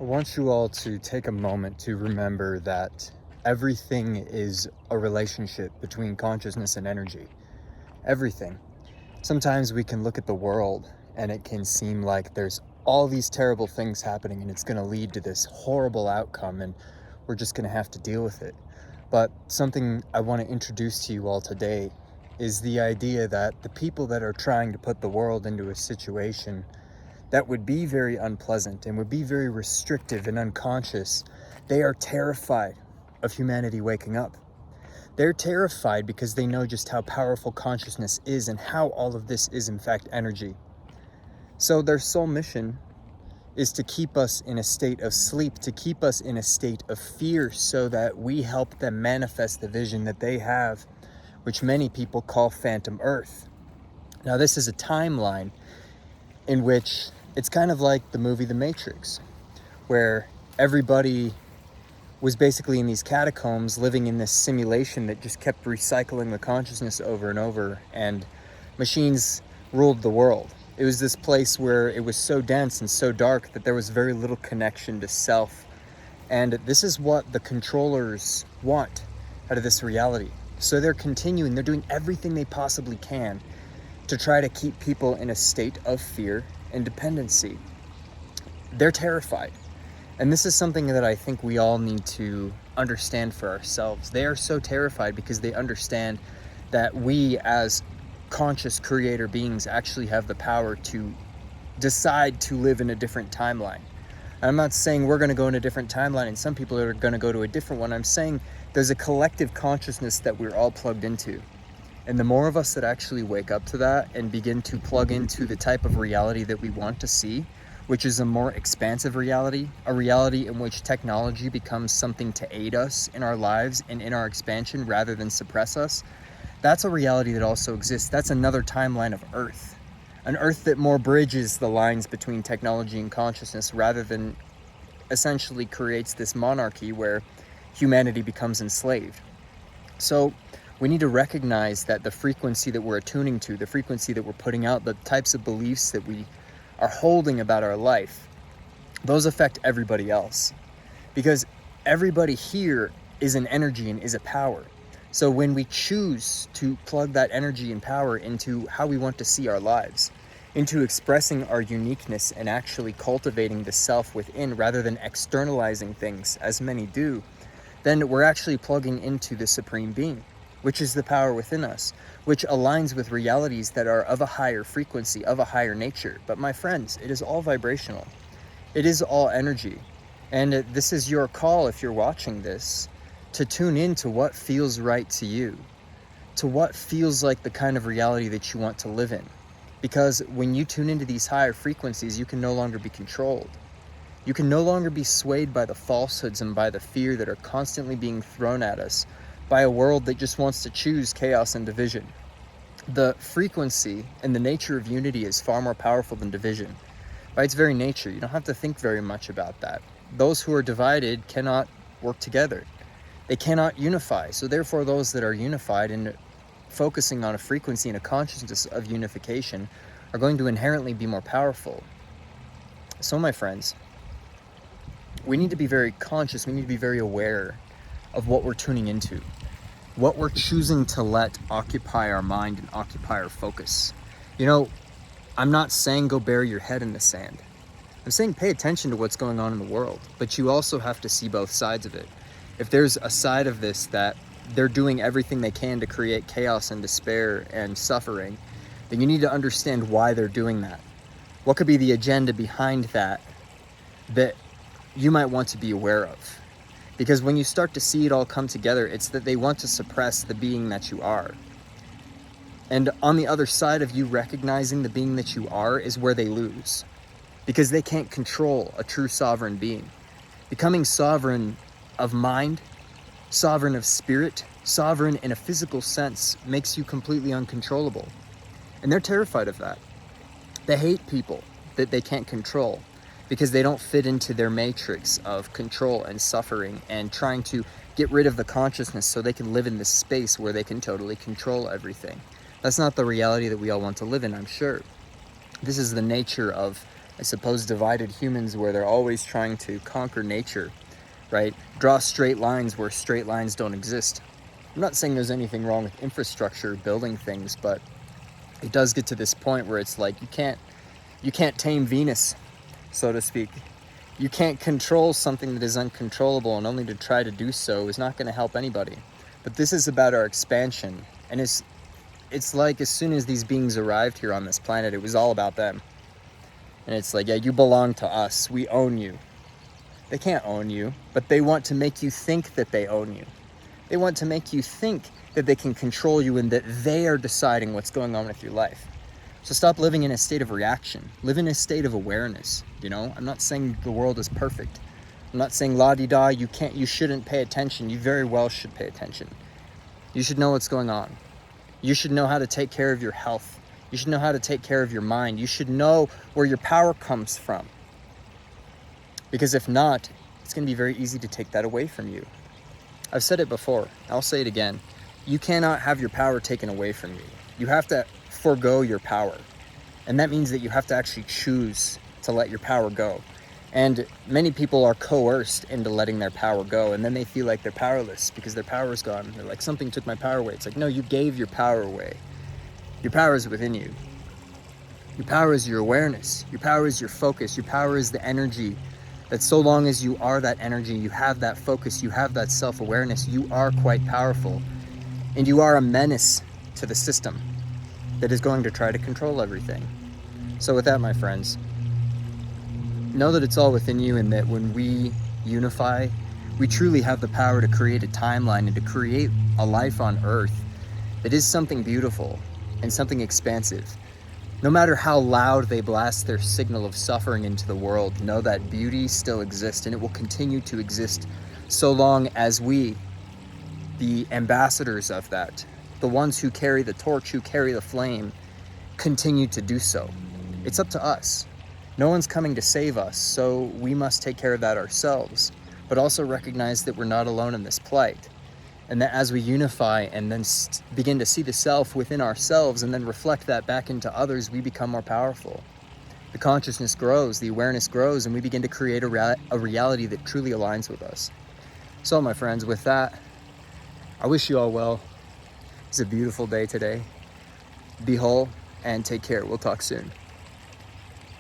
I want you all to take a moment to remember that everything is a relationship between consciousness and energy. Everything. Sometimes we can look at the world and it can seem like there's all these terrible things happening and it's going to lead to this horrible outcome and we're just going to have to deal with it. But something I want to introduce to you all today is the idea that the people that are trying to put the world into a situation that would be very unpleasant and would be very restrictive and unconscious, they are terrified of humanity waking up. They're terrified because they know just how powerful consciousness is and how all of this is in fact energy. So their sole mission is to keep us in a state of sleep, to keep us in a state of fear so that we help them manifest the vision that they have, which many people call Phantom Earth. Now this is a timeline in which it's kind of like the movie The Matrix, where everybody was basically in these catacombs living in this simulation that just kept recycling the consciousness over and over, and machines ruled the world. It was this place where it was so dense and so dark that there was very little connection to self. And this is what the controllers want out of this reality. So they're doing everything they possibly can to try to keep people in a state of fear and dependency. They're terrified. And this is something that I think we all need to understand for ourselves. They are so terrified because they understand that we as conscious creator beings actually have the power to decide to live in a different timeline. I'm not saying we're going to go in a different timeline and some people are going to go to a different one. I'm saying there's a collective consciousness that we're all plugged into. And the more of us that actually wake up to that and begin to plug into the type of reality that we want to see, which is a more expansive reality, a reality in which technology becomes something to aid us in our lives and in our expansion rather than suppress us, that's a reality that also exists. That's another timeline of Earth. An Earth that more bridges the lines between technology and consciousness rather than essentially creates this monarchy where humanity becomes enslaved. So we need to recognize that the frequency that we're attuning to, the frequency that we're putting out, the types of beliefs that we are holding about our life, those affect everybody else. Because everybody here is an energy and is a power. So when we choose to plug that energy and power into how we want to see our lives, into expressing our uniqueness and actually cultivating the self within rather than externalizing things, as many do, then we're actually plugging into the Supreme Being, which is the power within us, which aligns with realities that are of a higher frequency, of a higher nature. But my friends, it is all vibrational. It is all energy. And this is your call, if you're watching this, to tune in to what feels right to you, to what feels like the kind of reality that you want to live in. Because when you tune into these higher frequencies, you can no longer be controlled. You can no longer be swayed by the falsehoods and by the fear that are constantly being thrown at us by a world that just wants to choose chaos and division. The frequency and the nature of unity is far more powerful than division. By its very nature, you don't have to think very much about that. Those who are divided cannot work together. They cannot unify. So therefore, those that are unified and focusing on a frequency and a consciousness of unification are going to inherently be more powerful. So my friends, we need to be very conscious. We need to be very aware of what we're tuning into, what we're choosing to let occupy our mind and occupy our focus. You know, I'm not saying go bury your head in the sand. I'm saying pay attention to what's going on in the world, but you also have to see both sides of it. If there's a side of this that they're doing everything they can to create chaos and despair and suffering, then you need to understand why they're doing that. What could be the agenda behind that that you might want to be aware of? Because when you start to see it all come together, it's that they want to suppress the being that you are. And on the other side of you recognizing the being that you are is where they lose. Because they can't control a true sovereign being. Becoming sovereign of mind, sovereign of spirit, sovereign in a physical sense makes you completely uncontrollable. And they're terrified of that. They hate people that they can't control, because they don't fit into their matrix of control and suffering and trying to get rid of the consciousness so they can live in this space where they can totally control everything. That's not the reality that we all want to live in, I'm sure. This is the nature of I suppose, divided humans where they're always trying to conquer nature, right? Draw straight lines where straight lines don't exist. I'm not saying there's anything wrong with infrastructure, building things, but it does get to this point where it's like you can't tame Venus, so to speak. You can't control something that is uncontrollable, and only to try to do so is not going to help anybody. But this is about our expansion, and it's like as soon as these beings arrived here on this planet, it was all about them. And it's like, yeah, you belong to us. We own you. They can't own you, but they want to make you think that they own you. They want to make you think that they can control you and that they are deciding what's going on with your life. So stop living in a state of reaction. Live in a state of awareness, you know? I'm not saying the world is perfect. I'm not saying la-di-da, you shouldn't pay attention. You very well should pay attention. You should know what's going on. You should know how to take care of your health. You should know how to take care of your mind. You should know where your power comes from. Because if not, it's going to be very easy to take that away from you. I've said it before. I'll say it again. You cannot have your power taken away from you. You have to forego your power. And that means that you have to actually choose to let your power go. And many people are coerced into letting their power go. And then they feel like they're powerless because their power is gone. They're like, something took my power away. It's like, no, you gave your power away. Your power is within you. Your power is your awareness. Your power is your focus. Your power is the energy that so long as you are that energy, you have that focus, you have that self-awareness, you are quite powerful. And you are a menace to the system that is going to try to control everything. So with that, my friends, know that it's all within you, and that when we unify, we truly have the power to create a timeline and to create a life on Earth that is something beautiful and something expansive. No matter how loud they blast their signal of suffering into the world, know that beauty still exists, and it will continue to exist so long as we, the ambassadors of that, the ones who carry the torch, who carry the flame, continue to do so. It's up to us. No one's coming to save us, so we must take care of that ourselves, but also recognize that we're not alone in this plight. And that as we unify and then begin to see the self within ourselves and then reflect that back into others, we become more powerful. The consciousness grows, the awareness grows, and we begin to create a reality that truly aligns with us. So, my friends, with that, I wish you all well. It's a beautiful day today. Be whole and take care. We'll talk soon.